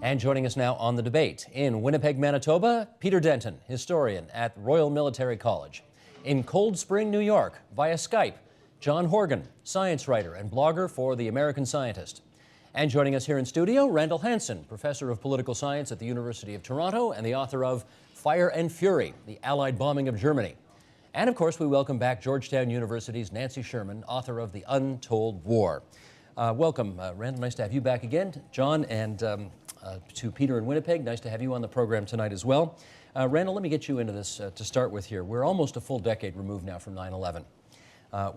And joining us now on the debate, in Winnipeg, Manitoba, Peter Denton, historian at Royal Military College. In Cold Spring, New York, via Skype, John Horgan, science writer and blogger for The American Scientist. And joining us here in studio, Randall Hansen, professor of political science at the University of Toronto and the author of Fire and Fury, the Allied Bombing of Germany. And of course, we welcome back Georgetown University's Nancy Sherman, author of The Untold War. Welcome, Randall. Nice to have you back again. John, and to Peter in Winnipeg, nice to have you on the program tonight as well. Randall, let me get you into this to start with here. We're almost a full decade removed now from 9/11,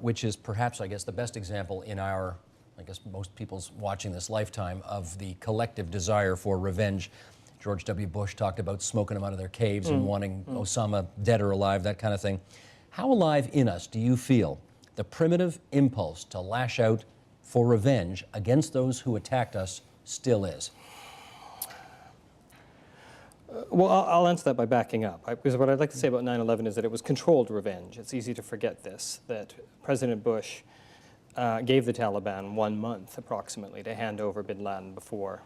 which is perhaps, I guess, the best example in our, I guess, most people's watching this lifetime of the collective desire for revenge. George W. Bush talked about smoking them out of their caves and wanting Osama dead or alive, that kind of thing. How alive in us do you feel the primitive impulse to lash out for revenge against those who attacked us still is? Well, I'll answer that by backing up, because what I'd like to say about 9/11 is that it was controlled revenge. It's easy to forget this, that President Bush gave the Taliban 1 month approximately to hand over bin Laden before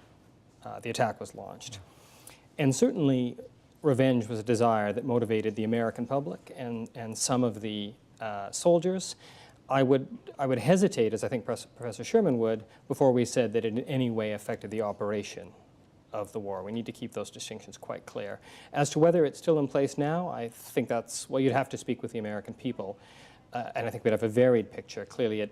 the attack was launched. And certainly revenge was a desire that motivated the American public and some of the soldiers. I would hesitate, as I think Professor Sherman would, before we said that it in any way affected the operation of the war. We need to keep those distinctions quite clear. As to whether it's still in place now, I think that's, well, you'd have to speak with the American people. And I think we'd have a varied picture. Clearly, at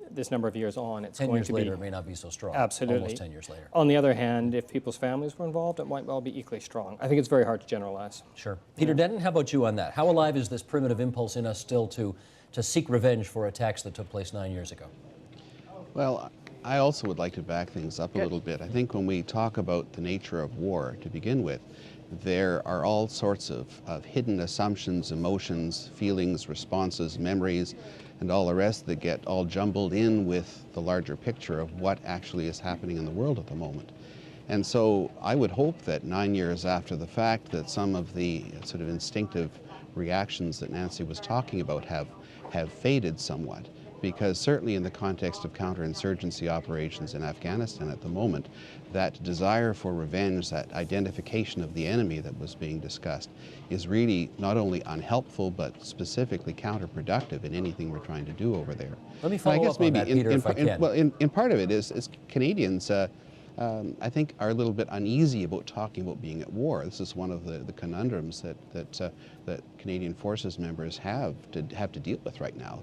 this number of years on, it's 10 going years to be... later, it may not be so strong. Absolutely. Almost 10 years later. On the other hand, if people's families were involved, it might well be equally strong. I think it's very hard to generalize. Sure. Peter Denton, how about you on that? How alive is this primitive impulse in us still to seek revenge for attacks that took place 9 years ago? Well, I also would like to back things up a little bit. I think when we talk about the nature of war, to begin with, there are all sorts of hidden assumptions, emotions, feelings, responses, memories, and all the rest that get all jumbled in with the larger picture of what actually is happening in the world at the moment. And so I would hope that 9 years after the fact that some of the sort of instinctive reactions that Nancy was talking about have faded somewhat. Because certainly in the context of counterinsurgency operations in Afghanistan at the moment, that desire for revenge, that identification of the enemy that was being discussed, is really not only unhelpful, but specifically counterproductive in anything we're trying to do over there. Let me follow up on that, Peter, if I can. Well, in part of it is Canadians, I think, are a little bit uneasy about talking about being at war. This is one of the conundrums that Canadian Forces members have to deal with right now.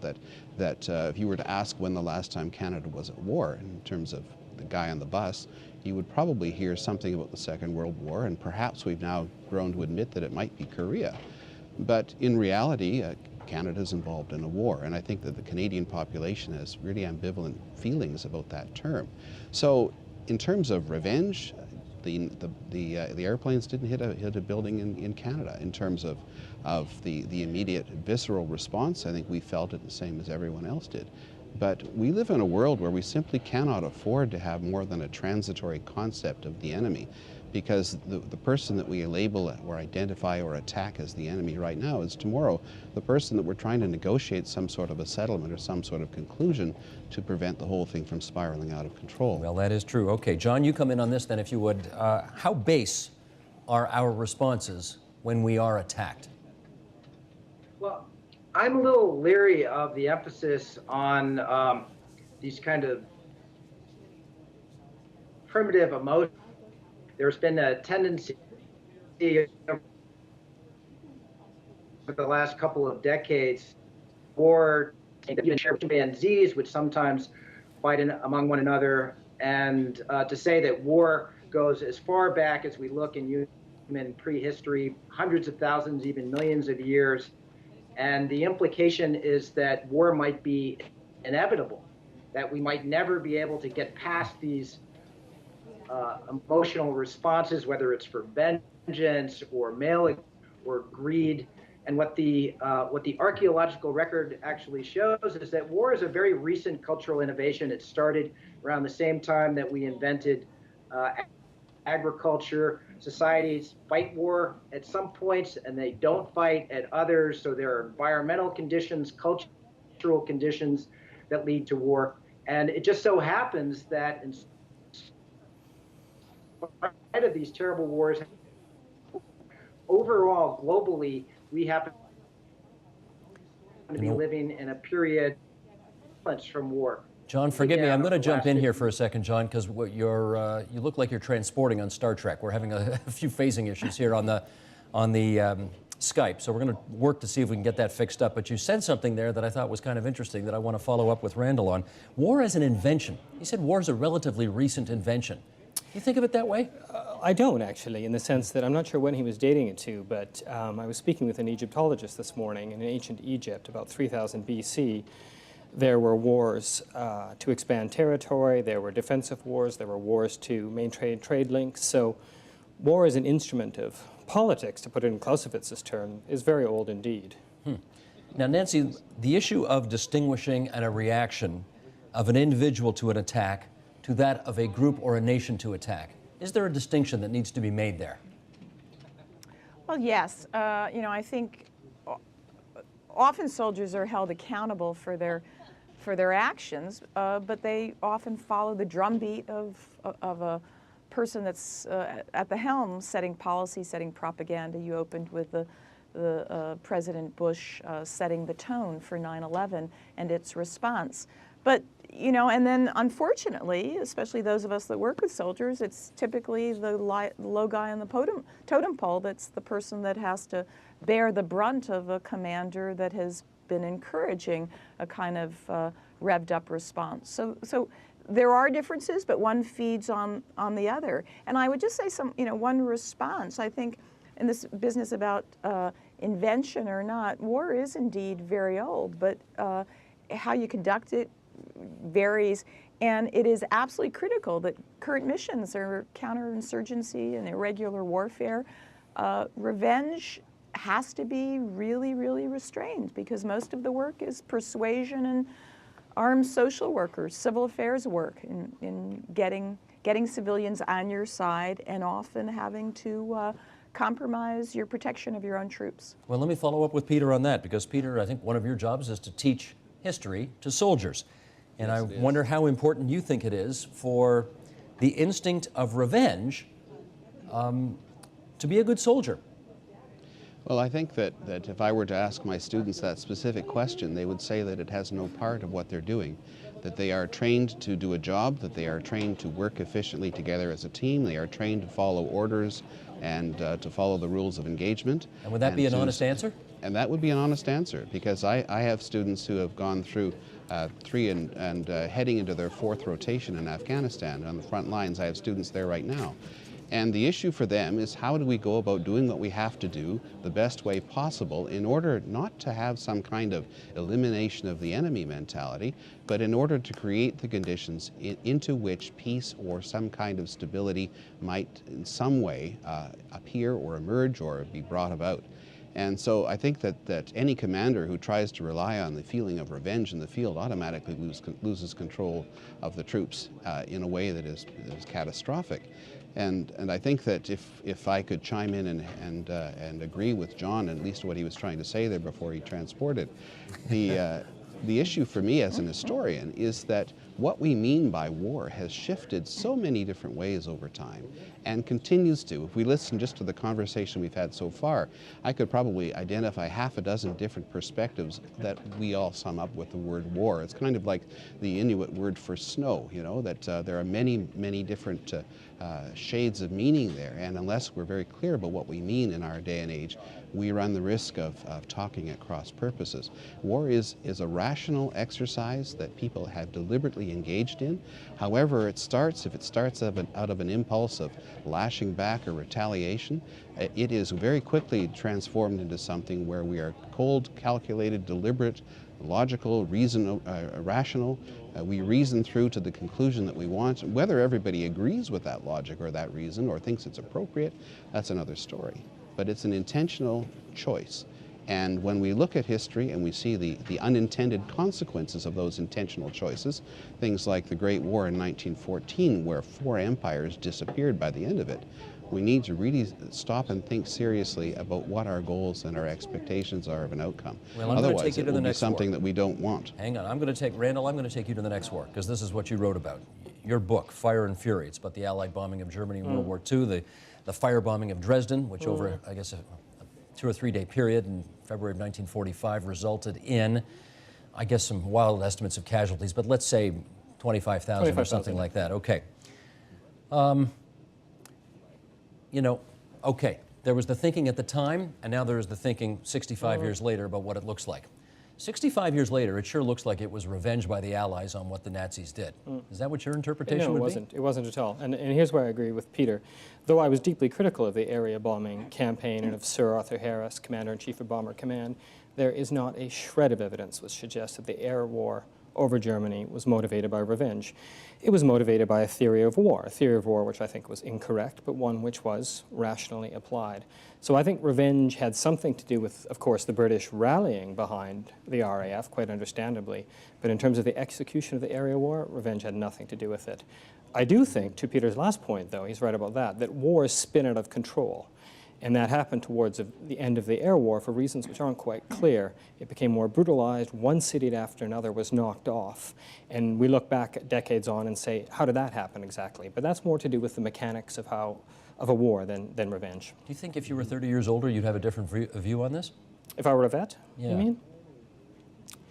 That if you were to ask when the last time Canada was at war, in terms of the guy on the bus, you would probably hear something about the Second World War, and perhaps we've now grown to admit that it might be Korea. But in reality, Canada's involved in a war, and I think that the Canadian population has really ambivalent feelings about that term. So, in terms of revenge, the airplanes didn't hit a building in Canada. In terms of the immediate visceral response, I think we felt it the same as everyone else did. But we live in a world where we simply cannot afford to have more than a transitory concept of the enemy, because the person that we label or identify or attack as the enemy right now is tomorrow the person that we're trying to negotiate some sort of a settlement or some sort of conclusion to prevent the whole thing from spiraling out of control. Well, that is true. Okay, John, you come in on this then, if you would. How base are our responses when we are attacked? Well, I'm a little leery of the emphasis on these kind of primitive emotions. There's been a tendency over the last couple of decades for even chimpanzees, which sometimes fight among one another, and to say that war goes as far back as we look in human prehistory, hundreds of thousands, even millions of years. And the implication is that war might be inevitable, that we might never be able to get past these emotional responses, whether it's for vengeance or malice or greed. And what the archaeological record actually shows is that war is a very recent cultural innovation. It started around the same time that we invented agriculture. Societies fight war at some points and they don't fight at others. So there are environmental conditions, cultural conditions that lead to war. And it just so happens that in spite of these terrible wars, overall, globally, we happen to be living in a period from war. John, forgive me, I'm going to jump in here for a second, John, because you look like you're transporting on Star Trek. We're having a few phasing issues here on the Skype, so we're going to work to see if we can get that fixed up. But you said something there that I thought was kind of interesting that I want to follow up with Randall on. War as an invention. He said war is a relatively recent invention. Do you think of it that way? I don't, actually, in the sense that I'm not sure when he was dating it to, but I was speaking with an Egyptologist this morning. In ancient Egypt, about 3000 BC, there were wars to expand territory, there were defensive wars, there were wars to maintain trade links. So war as an instrument of politics, to put it in Clausewitz's term, is very old indeed. Now, Nancy, the issue of distinguishing a reaction of an individual to an attack to that of a group or a nation to attack, is there a distinction that needs to be made there? Well, yes. I think often soldiers are held accountable for their actions, but they often follow the drumbeat of a person that's at the helm, setting policy, setting propaganda. You opened with the President Bush setting the tone for 9/11 and its response. But and then unfortunately, especially those of us that work with soldiers, it's typically the low guy on the totem pole that's the person that has to bear the brunt of a commander that has been encouraging a kind of revved up response. So there are differences, but one feeds on the other. And I would just say one response, I think, in this business about invention or not, war is indeed very old, but how you conduct it varies, and it is absolutely critical that current missions are counterinsurgency and irregular warfare. Revenge has to be really, really restrained, because most of the work is persuasion and armed social workers, civil affairs work in getting civilians on your side, and often having to compromise your protection of your own troops. Well, let me follow up with Peter on that, because Peter, I think one of your jobs is to teach history to soldiers. And I wonder how important you think it is for the instinct of revenge to be a good soldier. Well, I think that if I were to ask my students that specific question, they would say that it has no part of what they're doing, that they are trained to do a job, that they are trained to work efficiently together as a team, they are trained to follow orders and to follow the rules of engagement. And would that be an honest answer? And that would be an honest answer, because I have students who have gone through 3 and heading into their 4th rotation in Afghanistan. On the front lines, I have students there right now. And the issue for them is, how do we go about doing what we have to do the best way possible in order not to have some kind of elimination of the enemy mentality, but in order to create the conditions into which peace or some kind of stability might in some way appear or emerge or be brought about. And so I think that any commander who tries to rely on the feeling of revenge in the field automatically loses control of the troops in a way that is catastrophic. And I think that if I could chime in and agree with John, at least what he was trying to say there before he transported, the issue for me as an historian is that what we mean by war has shifted so many different ways over time and continues to. If we listen just to the conversation we've had so far, I could probably identify half a dozen different perspectives that we all sum up with the word war. It's kind of like the Inuit word for snow, that there are many, many different shades of meaning there, and unless we're very clear about what we mean in our day and age, we run the risk of talking at cross purposes. War is a rational exercise that people have deliberately engaged in. However, if it starts out of an impulse of lashing back or retaliation, it is very quickly transformed into something where we are cold, calculated, deliberate, logical, rational. We reason through to the conclusion that we want. Whether everybody agrees with that logic or that reason or thinks it's appropriate, that's another story. But it's an intentional choice. And when we look at history and we see the unintended consequences of those intentional choices, things like the Great War in 1914, where 4 empires disappeared by the end of it, we need to really stop and think seriously about what our goals and our expectations are of an outcome. Well, I'm going to take Otherwise, you it to the will be next something war. that we don't want. Hang on, Randall, I'm going to take you to the next war, because this is what you wrote about. your book, Fire and Fury. It's about the Allied bombing of Germany in World War II, the firebombing of Dresden, which over, I guess, a 2 or 3 day period in February of 1945 resulted in, I guess, some wild estimates of casualties, but let's say 25,000 or something like that. Okay. You know, okay, there was the thinking at the time, and now there is the thinking 65 years later about what it looks like. 65 years later, it sure looks like it was revenge by the Allies on what the Nazis did. Is that what your interpretation would be? No, it wasn't. It wasn't at all. And here's where I agree with Peter. Though I was deeply critical of the area bombing campaign and of Sir Arthur Harris, Commander-in-Chief of Bomber Command, there is not a shred of evidence which suggests that the air war over Germany was motivated by revenge. It was motivated by a theory of war which I think was incorrect, but one which was rationally applied. So I think revenge had something to do with, of course, the British rallying behind the RAF, quite understandably, but in terms of the execution of the area war, revenge had nothing to do with it. I do think, to Peter's last point, though, he's right about that wars spin out of control. And that happened towards the end of the air war for reasons which aren't quite clear. It became more brutalized. One city after another was knocked off. And we look back at decades on and say, how did that happen exactly? But that's more to do with the mechanics of a war than revenge. Do you think if you were 30 years older, you'd have a different view on this? If I were a vet, yeah. You mean?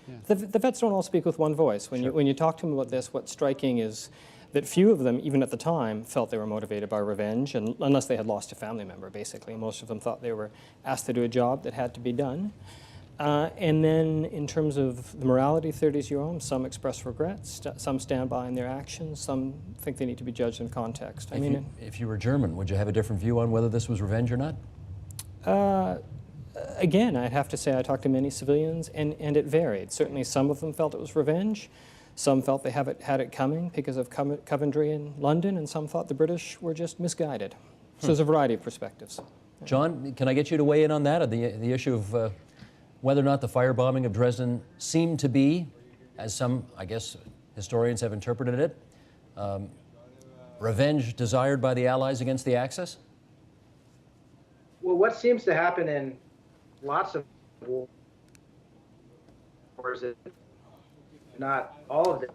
Yeah. The vets don't all speak with one voice. When you talk to them about this, what's striking is that few of them, even at the time, felt they were motivated by revenge, and unless they had lost a family member, basically. Most of them thought they were asked to do a job that had to be done. And then in terms of the morality theories you own, some express regrets, some stand by in their actions, some think they need to be judged in context. If you were German, would you have a different view on whether this was revenge or not? Again, I'd have to say I talked to many civilians, and it varied. Certainly some of them felt it was revenge. Some felt they had it coming because of Coventry in London, and some thought the British were just misguided. So there's a variety of perspectives. John, can I get you to weigh in on that, the issue of whether or not the firebombing of Dresden seemed to be, as some, I guess, historians have interpreted it, revenge desired by the Allies against the Axis? Well, what seems to happen in lots of wars, not all of them,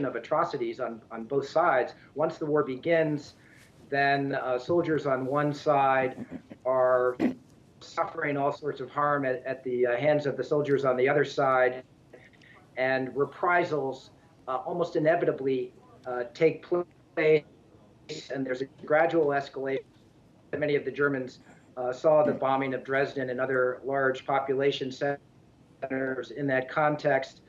of atrocities on both sides. Once the war begins, then soldiers on one side are suffering all sorts of harm at the hands of the soldiers on the other side, and reprisals almost inevitably take place, and there's a gradual escalation. Many of the Germans saw the bombing of Dresden and other large population centers in that context.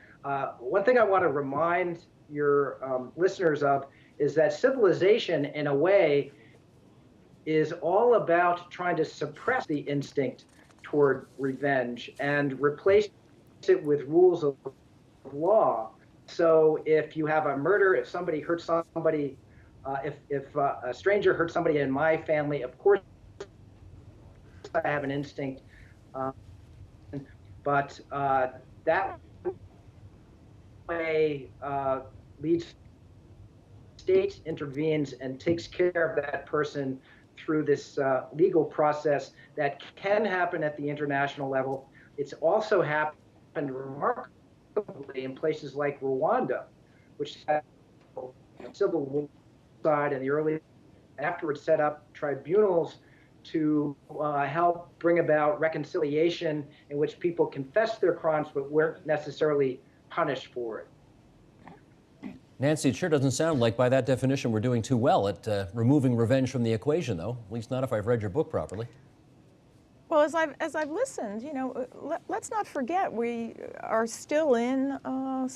One thing I want to remind your listeners of is that civilization, in a way, is all about trying to suppress the instinct toward revenge and replace it with rules of law. So if you have a murder, if somebody hurts somebody, if a stranger hurts somebody in my family, of course I have an instinct, but that way leads, state intervenes and takes care of that person through this legal process that can happen at the international level. It's also happened remarkably in places like Rwanda, which had a civil war side and the early afterwards set up tribunals to help bring about reconciliation in which people confessed their crimes but weren't necessarily punished for it. Nancy, it sure doesn't sound like by that definition we're doing too well at removing revenge from the equation, though. At least not if I've read your book properly. Well, as I've listened, you know, let's not forget we are still in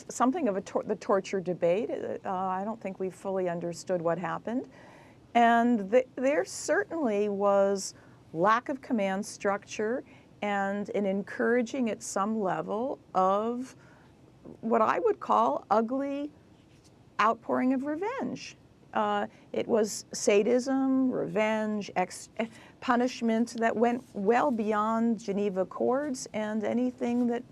something of the torture debate. I don't think we've fully understood what happened. And there certainly was lack of command structure and an encouraging at some level of what I would call ugly outpouring of revenge. It was sadism, revenge, punishment that went well beyond Geneva Accords and anything that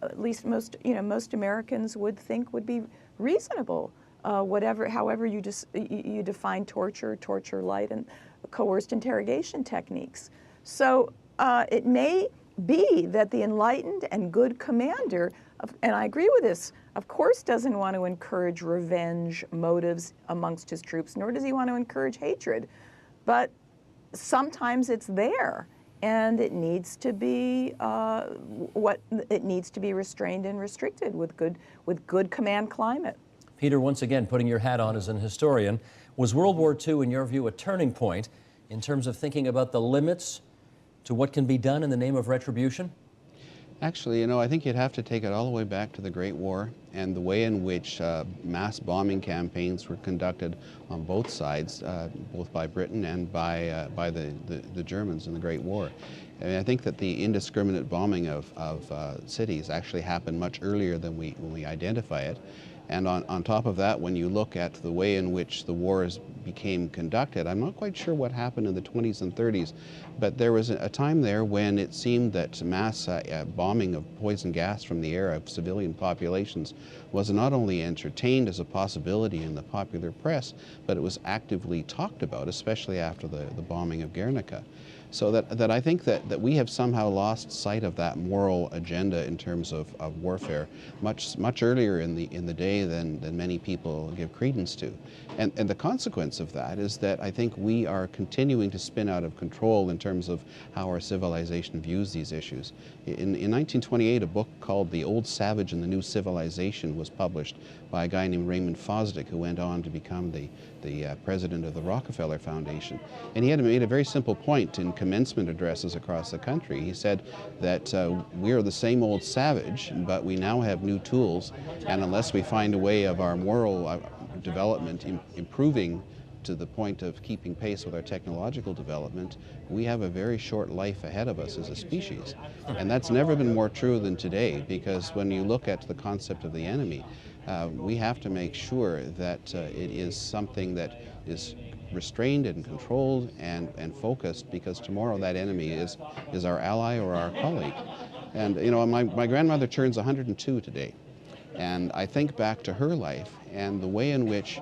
at least most Americans would think would be reasonable. However you define torture light, and coerced interrogation techniques. So it may be that the enlightened and good commander and I agree with this, of course doesn't want to encourage revenge motives amongst his troops, nor does he want to encourage hatred. But sometimes it's there, and it needs to be it needs to be restrained and restricted with good command climate. Peter, once again, putting your hat on as an historian, was World War II, in your view, a turning point in terms of thinking about the limits to what can be done in the name of retribution? Actually, I think you'd have to take it all the way back to the Great War and the way in which mass bombing campaigns were conducted on both sides, both by Britain and by the Germans in the Great War. I think that the indiscriminate bombing of cities actually happened much earlier than we identify it. And on top of that, when you look at the way in which the wars became conducted, I'm not quite sure what happened in the 20s and 30s, but there was a time there when it seemed that mass bombing of poison gas from the air of civilian populations was not only entertained as a possibility in the popular press, but it was actively talked about, especially after the bombing of Guernica. So that I think that we have somehow lost sight of that moral agenda in terms of warfare much earlier in the day than many people give credence to. And the consequence of that is that I think we are continuing to spin out of control in terms of how our civilization views these issues. In 1928, a book called The Old Savage and the New Civilization was published by a guy named Raymond Fosdick, who went on to become the president of the Rockefeller Foundation. And he had made a very simple point in commencement addresses across the country. He said that we are the same old savage, but we now have new tools, and unless we find a way of our moral development improving to the point of keeping pace with our technological development, we have a very short life ahead of us as a species. And that's never been more true than today, because when you look at the concept of the enemy, we have to make sure that it is something that is restrained and controlled and focused, because tomorrow that enemy is our ally or our colleague. And my grandmother turns 102 today, and I think back to her life and the way in which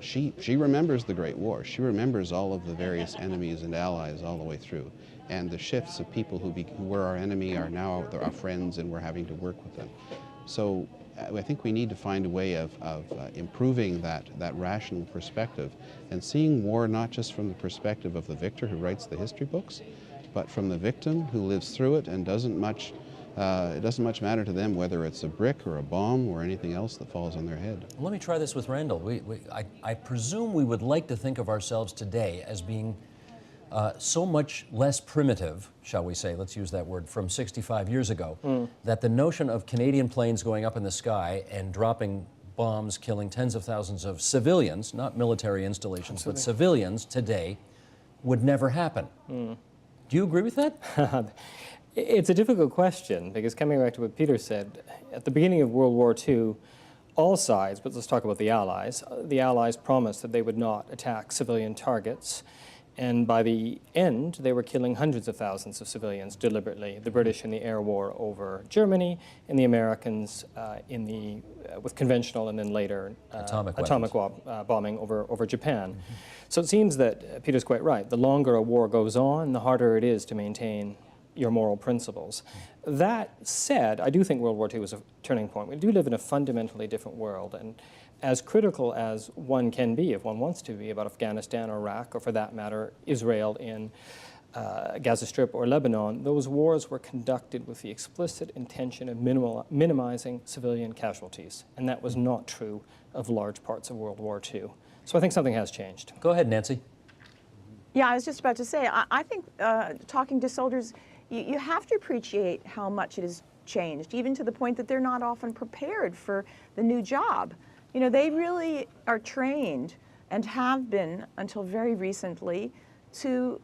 she remembers the Great War. She remembers all of the various enemies and allies all the way through, and the shifts of people who were our enemy are now our friends, and we're having to work with them. So I think we need to find a way of improving that rational perspective and seeing war not just from the perspective of the victor who writes the history books, but from the victim who lives through it, and it doesn't much matter to them whether it's a brick or a bomb or anything else that falls on their head. Let me try this with Randall. I presume we would like to think of ourselves today as being so much less primitive, shall we say, let's use that word, from 65 years ago, that the notion of Canadian planes going up in the sky and dropping bombs, killing tens of thousands of civilians, not military installations, but civilians today, would never happen. Do you agree with that? It's a difficult question, because coming back to what Peter said, at the beginning of World War II, all sides, but let's talk about the Allies promised that they would not attack civilian targets. And by the end, they were killing hundreds of thousands of civilians deliberately. The British in the air war over Germany, and the Americans with conventional and then later atomic bombing over Japan. So it seems that Peter's quite right. The longer a war goes on, the harder it is to maintain your moral principles. That said, I do think World War II was a turning point. We do live in a fundamentally different world, and as critical as one can be, if one wants to be, about Afghanistan or Iraq, or for that matter, Israel in Gaza Strip or Lebanon, those wars were conducted with the explicit intention of minimizing civilian casualties, and that was not true of large parts of World War II. So I think something has changed. Go ahead, Nancy. Yeah, I was just about to say, I think talking to soldiers, you have to appreciate how much it has changed, even to the point that they're not often prepared for the new job. You know, they really are trained, and have been until very recently, to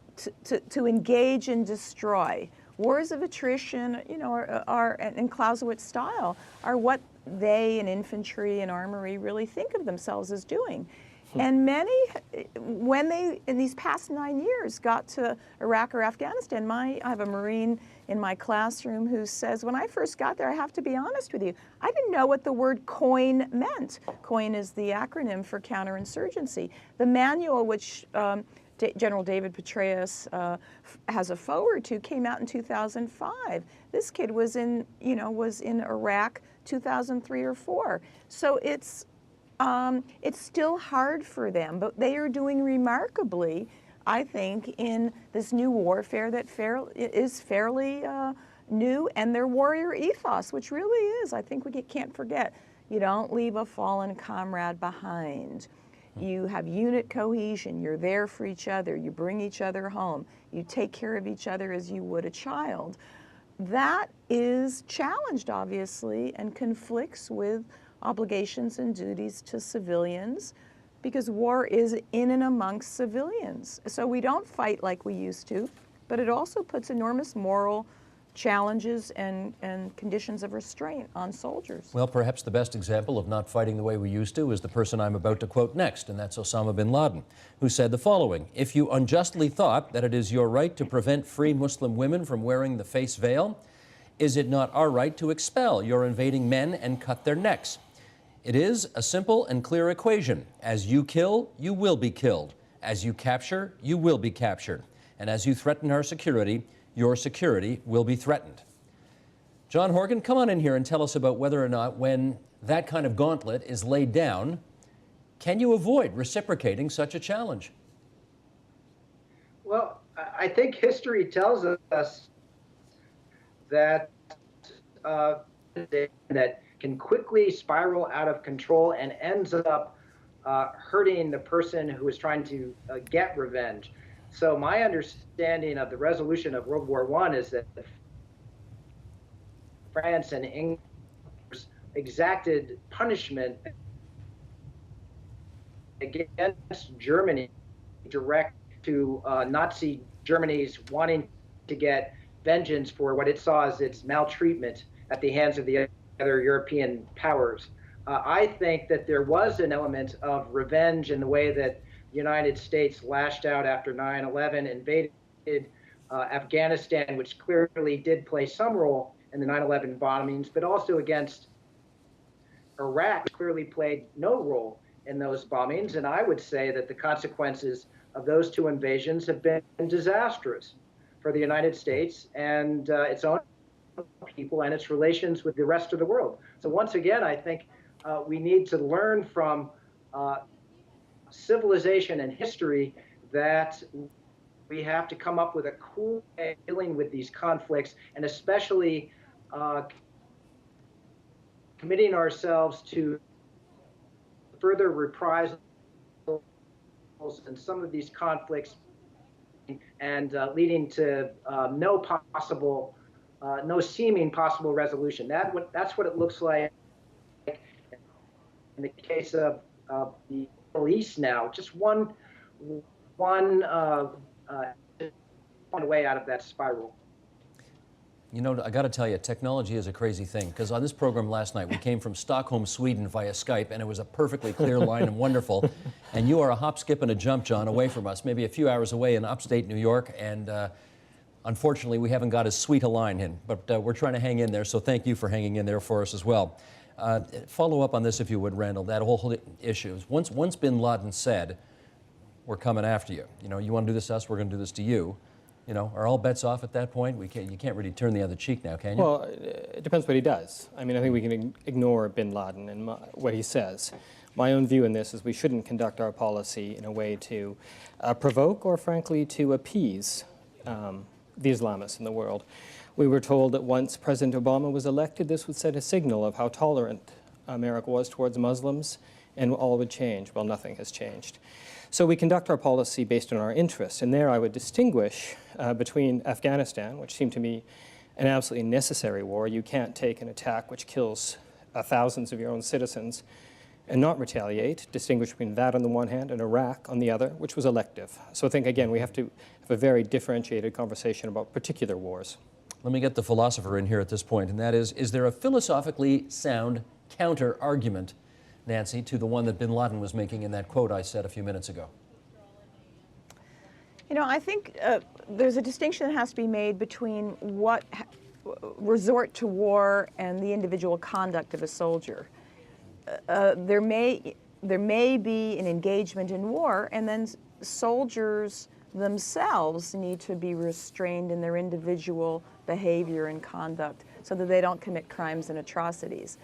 engage and destroy. Wars of attrition, you know, are in Clausewitz style, are what they in infantry and armory really think of themselves as doing. And many, when they, in these past 9 years, got to Iraq or Afghanistan, I have a Marine in my classroom who says, when I first got there, I have to be honest with you, I didn't know what the word COIN meant. COIN is the acronym for counterinsurgency. The manual, which General David Petraeus has a foreword to, came out in 2005. This kid was in, was in Iraq 2003 or 4. So it's still hard for them, but they are doing remarkably, I think, in this new warfare that is fairly new, and their warrior ethos, which really is, I think we can't forget, you don't leave a fallen comrade behind. You have unit cohesion, you're there for each other, you bring each other home, you take care of each other as you would a child. That is challenged, obviously, and conflicts with obligations and duties to civilians, because war is in and amongst civilians. So we don't fight like we used to, but it also puts enormous moral challenges and conditions of restraint on soldiers. Well, perhaps the best example of not fighting the way we used to is the person I'm about to quote next, and that's Osama bin Laden, who said the following: "If you unjustly thought that it is your right to prevent free Muslim women from wearing the face veil, is it not our right to expel your invading men and cut their necks? It is a simple and clear equation. As you kill, you will be killed. As you capture, you will be captured. And as you threaten our security, your security will be threatened." John Horgan, come on in here and tell us about whether or not, when that kind of gauntlet is laid down, can you avoid reciprocating such a challenge? Well, I think history tells us that that can quickly spiral out of control and ends up hurting the person who is trying to get revenge. So my understanding of the resolution of World War I is that France and England exacted punishment against Germany, direct to Nazi Germany's wanting to get vengeance for what it saw as its maltreatment at the hands of the other European powers. I think that there was an element of revenge in the way that the United States lashed out after 9/11, invaded Afghanistan, which clearly did play some role in the 9/11 bombings, but also against Iraq, which clearly played no role in those bombings. And I would say that the consequences of those two invasions have been disastrous for the United States and its own people and its relations with the rest of the world. So once again, I think we need to learn from civilization and history that we have to come up with a cool way of dealing with these conflicts, and especially committing ourselves to further reprisals in some of these conflicts and leading to no seeming possible resolution. That's what it looks like in the case of the Middle East now. Just one way out of that spiral. You know, I got to tell you, technology is a crazy thing, because on this program last night, we came from Stockholm, Sweden via Skype, and it was a perfectly clear line and wonderful. And you are a hop, skip, and a jump, John, away from us, maybe a few hours away in upstate New York, and unfortunately, we haven't got as sweet a line in, but we're trying to hang in there, so thank you for hanging in there for us as well. Follow up on this, if you would, Randall, that whole issue. Once bin Laden said, "We're coming after you. You know, you want to do this to us, we're going to do this to you." You know, are all bets off at that point? You can't really turn the other cheek now, can you? Well, it depends what he does. I mean, I think we can ignore bin Laden and what he says. My own view in this is we shouldn't conduct our policy in a way to provoke or, frankly, to appease the Islamists in the world. We were told that once President Obama was elected, this would set a signal of how tolerant America was towards Muslims, and all would change. Well, nothing has changed. So we conduct our policy based on our interests, and there I would distinguish between Afghanistan, which seemed to me an absolutely necessary war. You can't take an attack which kills thousands of your own citizens and not retaliate, distinguish between that on the one hand and Iraq on the other, which was elective. So I think, again, we have to have a very differentiated conversation about particular wars. Let me get the philosopher in here at this point, and that is there a philosophically sound counter-argument, Nancy, to the one that bin Laden was making in that quote I said a few minutes ago? You know, I think there's a distinction that has to be made between resort to war and the individual conduct of a soldier. There may be an engagement in war, and then soldiers themselves need to be restrained in their individual behavior and conduct so that they don't commit crimes and atrocities.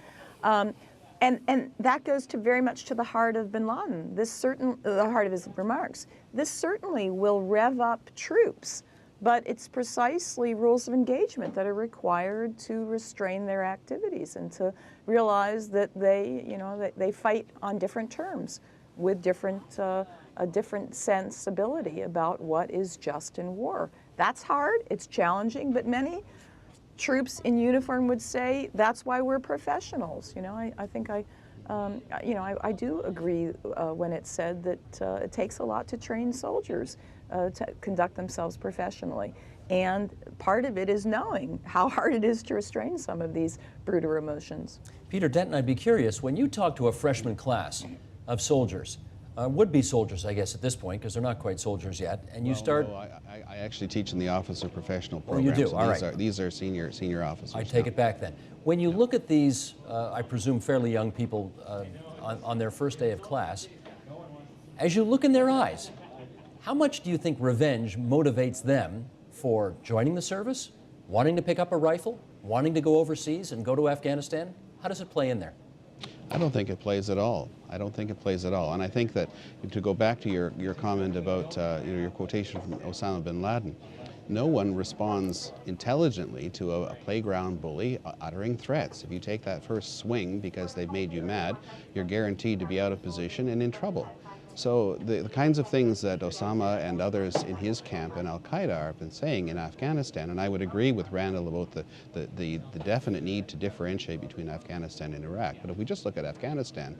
And that goes to very much to the heart of bin Laden, the heart of his remarks. This certainly will rev up troops, but it's precisely rules of engagement that are required to restrain their activities and to realize that they fight on different terms with a different sensibility about what is just in war. That's hard, it's challenging, but many troops in uniform would say that's why we're professionals. I think I do agree when it's said that it takes a lot to train soldiers to conduct themselves professionally. And part of it is knowing how hard it is to restrain some of these brutal emotions. Peter Denton, I'd be curious, when you talk to a freshman class of soldiers, would-be soldiers, I guess, at this point, because they're not quite soldiers yet, and you start... No, I actually teach in the Officer Professional Oh, program. you do? So All right. These are senior officers. I take it back then. When you look at these, I presume, fairly young people on their first day of class, as you look in their eyes, how much do you think revenge motivates them for joining the service, wanting to pick up a rifle, wanting to go overseas and go to Afghanistan? How does it play in there? I don't think it plays at all. I don't think it plays at all. And I think that, to go back to your comment about your quotation from Osama bin Laden, no one responds intelligently to a playground bully uttering threats. If you take that first swing because they've made you mad, you're guaranteed to be out of position and in trouble. So the kinds of things that Osama and others in his camp and Al-Qaeda have been saying in Afghanistan, and I would agree with Randall about the definite need to differentiate between Afghanistan and Iraq. But if we just look at Afghanistan,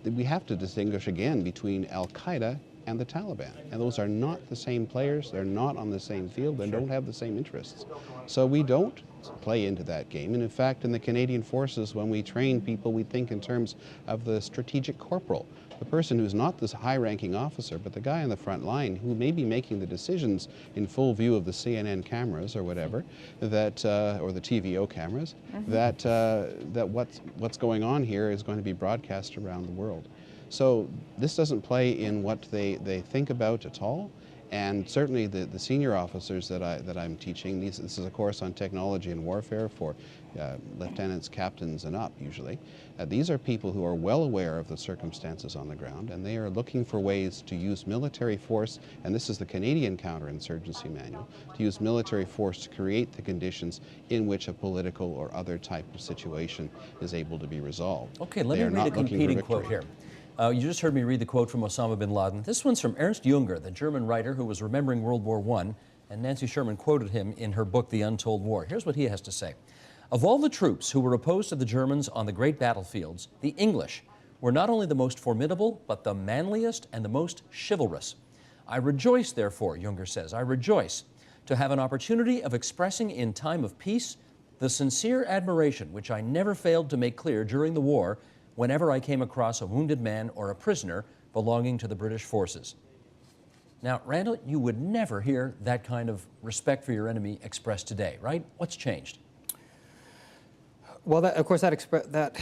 we have to distinguish again between Al-Qaeda and the Taliban. And those are not the same players, they're not on the same field, they don't have the same interests. So we don't play into that game. And in fact, in the Canadian Forces, when we train people, we think in terms of the strategic corporal, the person who's not this high-ranking officer, but the guy on the front line who may be making the decisions in full view of the CNN cameras or whatever, that or the TVO cameras, that what's going on here is going to be broadcast around the world. So this doesn't play in what they think about at all. And certainly the senior officers that I'm teaching, this is a course on technology and warfare for lieutenants, captains, and up usually. These are people who are well aware of the circumstances on the ground, and they are looking for ways to use military force, and this is the Canadian Counterinsurgency Manual, to use military force to create the conditions in which a political or other type of situation is able to be resolved. Okay, let me read a competing quote here. You just heard me read the quote from Osama bin Laden. This one's from Ernst Junger, the German writer who was remembering World War I, and Nancy Sherman quoted him in her book, The Untold War. Here's what he has to say. Of all the troops who were opposed to the Germans on the great battlefields, the English were not only the most formidable, but the manliest and the most chivalrous. I rejoice, therefore, Junger says, I rejoice to have an opportunity of expressing in time of peace the sincere admiration which I never failed to make clear during the war whenever I came across a wounded man or a prisoner belonging to the British forces. Now, Randall, you would never hear that kind of respect for your enemy expressed today, right? What's changed? Well, of course, that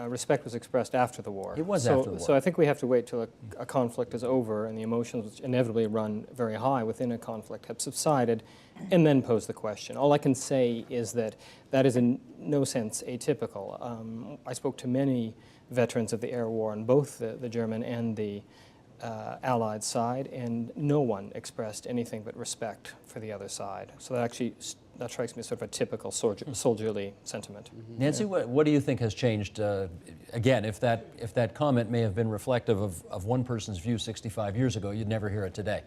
respect was expressed after the war. It was after the war. So I think we have to wait till a conflict is over and the emotions which inevitably run very high within a conflict have subsided, and then pose the question. All I can say is that that is in no sense atypical. I spoke to many veterans of the air war on both the German and the Allied side, and no one expressed anything but respect for the other side. So that actually that strikes me as sort of a typical soldierly sentiment. Nancy, what do you think has changed? Again, if that comment may have been reflective of one person's view 65 years ago, you'd never hear it today.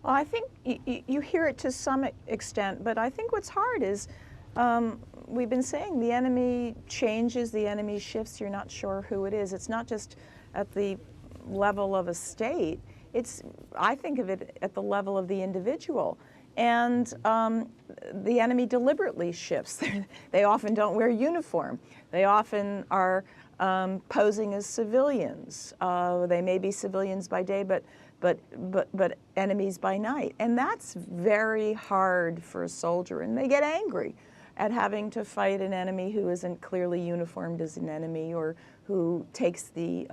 Well, I think you hear it to some extent, but I think what's hard is we've been saying the enemy changes, the enemy shifts, you're not sure who it is. It's not just at the level of a state, I think of it at the level of the individual. And the enemy deliberately shifts. They often don't wear uniform. They often are posing as civilians. They may be civilians by day, but enemies by night. And that's very hard for a soldier. And they get angry at having to fight an enemy who isn't clearly uniformed as an enemy, or who takes the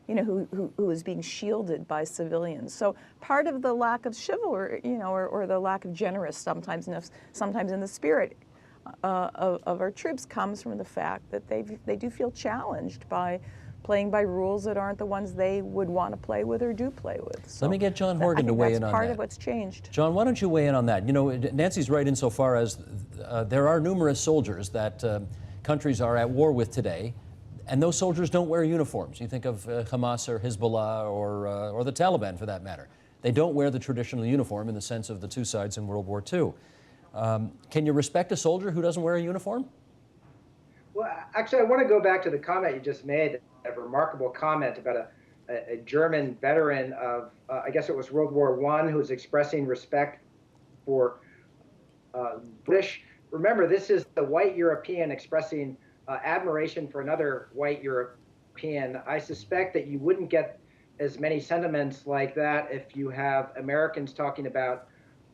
who is being shielded by civilians. So part of the lack of chivalry, or the lack of generous sometimes in the spirit of our troops comes from the fact that they do feel challenged by playing by rules that aren't the ones they would want to play with or do play with. So let me get John Horgan to weigh in on that. That's part of what's changed. John, why don't you weigh in on that? Nancy's right insofar as there are numerous soldiers that countries are at war with today, and those soldiers don't wear uniforms. You think of Hamas or Hezbollah or the Taliban, for that matter. They don't wear the traditional uniform in the sense of the two sides in World War II. Can you respect a soldier who doesn't wear a uniform? Well, actually, I want to go back to the comment you just made, a remarkable comment about a German veteran of, I guess it was World War I, who was expressing respect for British. Remember, this is the white European expressing admiration for another white European. I suspect that you wouldn't get as many sentiments like that if you have Americans talking about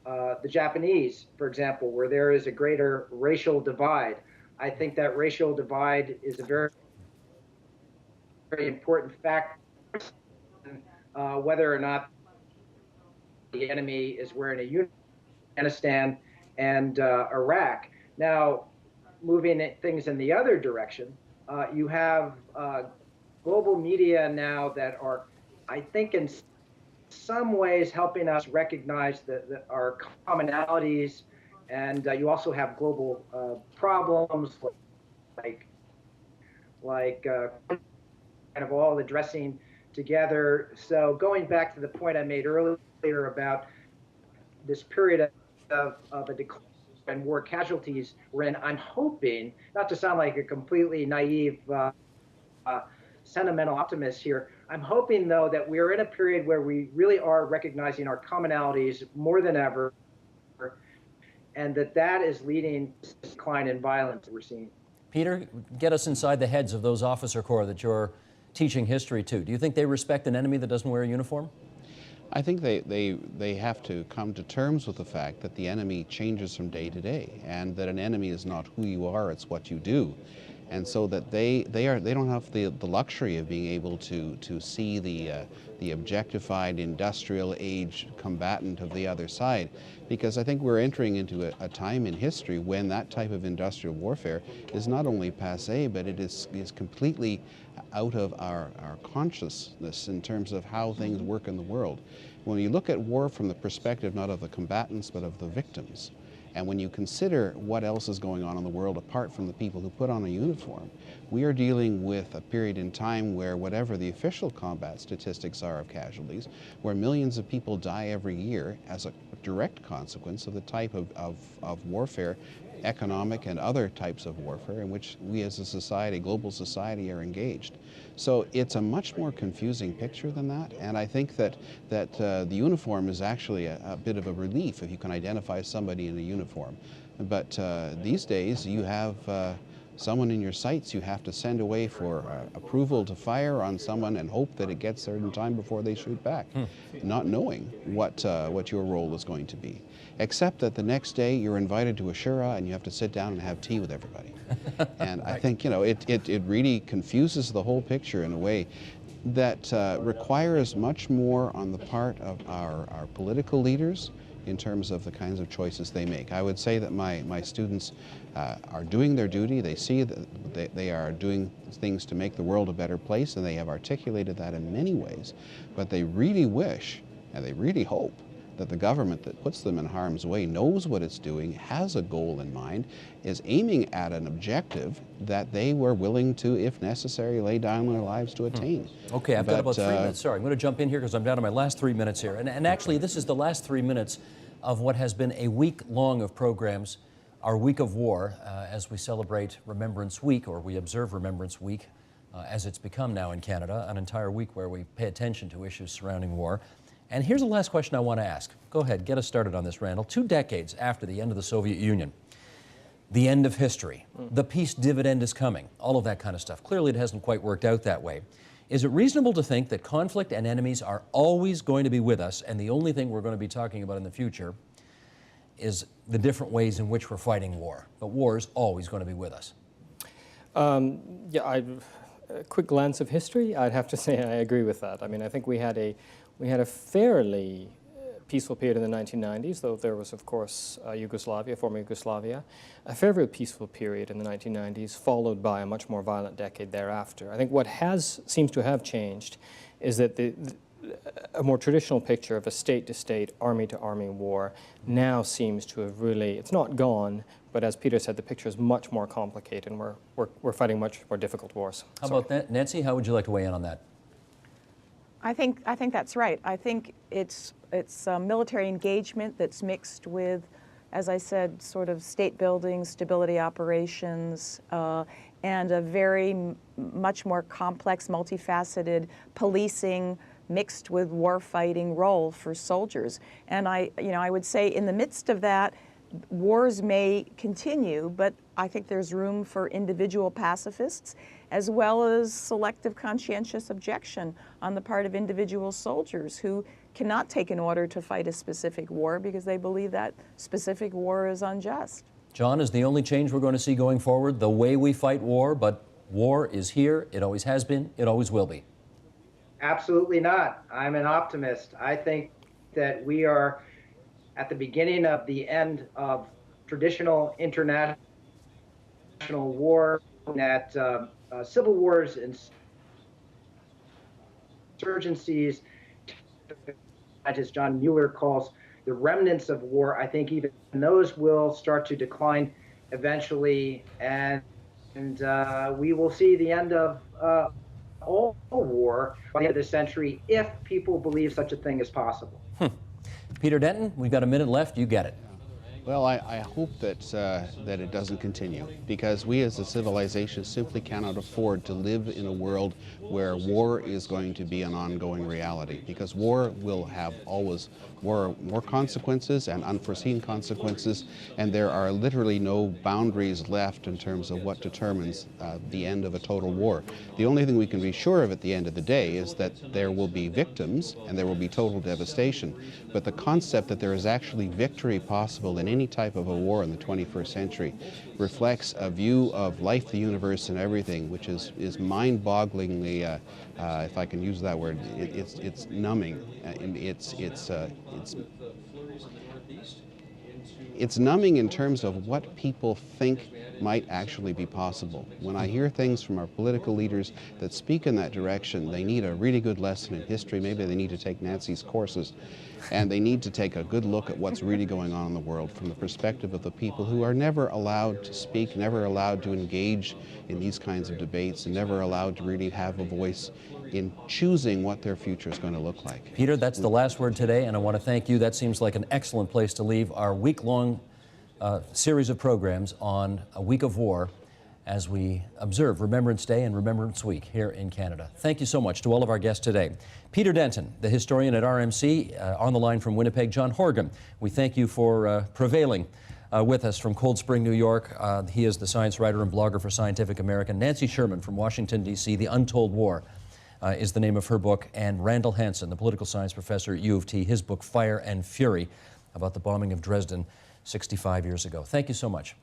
the Japanese, for example, where there is a greater racial divide. I think that racial divide is a very, very important factor, whether or not the enemy is wearing a uniform in Afghanistan and Iraq. Now, moving things in the other direction, you have global media now that are, I think, in some ways helping us recognize our commonalities, and you also have global problems like kind of all addressing together. So going back to the point I made earlier about this period of a decline and war casualties we're in, I'm hoping, not to sound like a completely naive sentimental optimist here, I'm hoping, though, that we're in a period where we really are recognizing our commonalities more than ever, and that is leading to this decline in violence that we're seeing. Peter, get us inside the heads of those officer corps that you're teaching history to. Do you think they respect an enemy that doesn't wear a uniform? I think they have to come to terms with the fact that the enemy changes from day to day, and that an enemy is not who you are, it's what you do. And so that they don't have the luxury of being able to see the objectified industrial age combatant of the other side, because I think we're entering into a time in history when that type of industrial warfare is not only passé, but it is completely out of our consciousness in terms of how things work in the world. When you look at war from the perspective not of the combatants but of the victims, and when you consider what else is going on in the world apart from the people who put on a uniform, we are dealing with a period in time where whatever the official combat statistics are of casualties, where millions of people die every year as a direct consequence of the type of warfare, economic and other types of warfare in which we as a society, global society, are engaged. So it's a much more confusing picture than that, and I think that the uniform is actually a bit of a relief if you can identify somebody in a uniform. But these days you have someone in your sights you have to send away for approval to fire on someone and hope that it gets there in time before they shoot back, not knowing what your role is going to be. Except that the next day you're invited to a shura and you have to sit down and have tea with everybody. And I think, it really confuses the whole picture in a way that requires much more on the part of our political leaders in terms of the kinds of choices they make. I would say that my students are doing their duty. They see that they are doing things to make the world a better place, and they have articulated that in many ways. But they really wish, and they really hope, that the government that puts them in harm's way knows what it's doing, has a goal in mind, is aiming at an objective that they were willing to, if necessary, lay down their lives to attain. Okay, I've got about 3 minutes. Sorry, I'm going to jump in here because I'm down to my last 3 minutes here. And actually, this is the last 3 minutes of what has been a week long of programs, our week of war, as we celebrate Remembrance Week, or we observe Remembrance Week, as it's become now in Canada, an entire week where we pay attention to issues surrounding war. And here's the last question I want to ask. Go ahead, get us started on this, Randall. 2 decades after the end of the Soviet Union, the end of history, the peace dividend is coming, all of that kind of stuff. Clearly, it hasn't quite worked out that way. Is it reasonable to think that conflict and enemies are always going to be with us, and the only thing we're going to be talking about in the future is the different ways in which we're fighting war? But war is always going to be with us. Yeah, a quick glance of history, I'd have to say I agree with that. I mean, I think we had a fairly peaceful period in the 1990s, though there was, of course, Yugoslavia, former Yugoslavia, a fairly peaceful period in the 1990s, followed by a much more violent decade thereafter. I think what seems to have changed is that a more traditional picture of a state-to-state, army-to-army war now seems to have really, it's not gone, but as Peter said, the picture is much more complicated, and we're fighting much more difficult wars. How about that? Nancy, how would you like to weigh in on that? I think that's right. I think it's military engagement that's mixed with, as I said, sort of state building, stability operations, and a very much more complex, multifaceted policing mixed with war-fighting role for soldiers. And I would say in the midst of that, wars may continue, but I think there's room for individual pacifists as well as selective conscientious objection on the part of individual soldiers who cannot take an order to fight a specific war because they believe that specific war is unjust. John, is the only change we're going to see going forward the way we fight war, but war is here, it always has been, it always will be? Absolutely not. I'm an optimist. I think that we are at the beginning of the end of traditional international war, that civil wars and insurgencies, as John Mueller calls the remnants of war, I think even those will start to decline eventually, and we will see the end of all war by the end of the century if people believe such a thing is possible. Peter Denton, we've got a minute left. You get it. Well, I hope that that it doesn't continue, because we as a civilization simply cannot afford to live in a world where war is going to be an ongoing reality, because war will have always more consequences and unforeseen consequences, and there are literally no boundaries left in terms of what determines the end of a total war. The only thing we can be sure of at the end of the day is that there will be victims and there will be total devastation, but the concept that there is actually victory possible in any type of a war in the 21st century reflects a view of life, the universe, and everything, which is mind-bogglingly, if I can use that word, it's numbing. It's numbing in terms of what people think might actually be possible. When I hear things from our political leaders that speak in that direction, they need a really good lesson in history. Maybe they need to take Nancy's courses, and they need to take a good look at what's really going on in the world from the perspective of the people who are never allowed to speak, never allowed to engage in these kinds of debates, and never allowed to really have a voice in choosing what their future is going to look like. Peter, that's the last word today, and I want to thank you. That seems like an excellent place to leave our week-long series of programs on a week of war as we observe Remembrance Day and Remembrance Week here in Canada. Thank you so much to all of our guests today. Peter Denton, the historian at RMC, on the line from Winnipeg. John Horgan, we thank you for prevailing with us from Cold Spring, New York. He is the science writer and blogger for Scientific American. Nancy Sherman from Washington, D.C., The Untold War is the name of her book. And Randall Hansen, the political science professor at U of T, his book Fire and Fury, about the bombing of Dresden 65 years ago. Thank you so much.